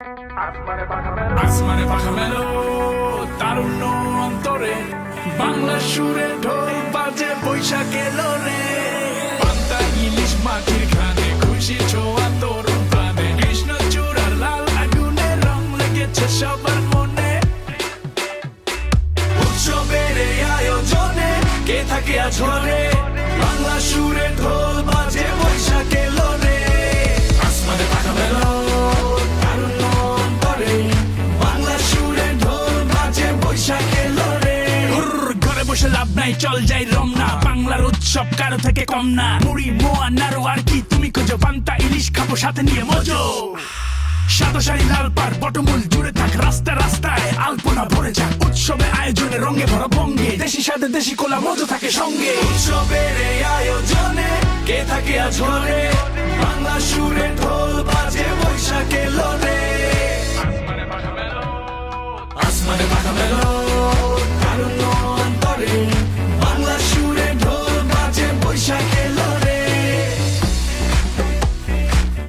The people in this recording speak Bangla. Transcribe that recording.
আসমানে পাখা মেলো তারুণ্য অন্তরে, বাংলা সুরে ঢোল বাজে বৈশাখ এলো রে। পান্তা ইলিশ মাটির ঘানে খুশি ছোঁয়া তোর প্রাণে, কৃষ্ণচূড়ার লাল আগুনে রং লেগেছে সবার মনে। উৎসবের এই আয়োজনে কে থাকে আজ ঘরে, বাংলা সুরে ঢোল বাজে বৈশাখ এলো রে। আসমানে পাখা মেলো তারুণ্য অন্তরে, বাংলা সুরে ঢোল বাজে বৈশাখ এলো রে। ঘরে বসে লাভ নাই, চল যাই রমনা, বাংলার উৎসব কারো থেকে কম না। মুড়ি মোয়া নাড়ু আর কি তুমি খোঁজো, পান্তা ইলিশ খাবো সাথে নিয়ে মজো। সাদা শাড়ি লাল পাড় বটমূল জুড়ে থাক রাস্তা রাস্তায়, আলপনা ভরে যাক উৎসবে আয়োজনে রঙে ভরা বঙ্গে, দেশি সাথে দেশি কোলা মজা থাকে সঙ্গে। উৎসবের এই আয়োজনে কে থাকে আজ ঘরে, বাংলা সুরে ঢোল বাজে বৈশাখ এলো রে। আসমানে পাখা মেলো তারুণ্য অন্তরে,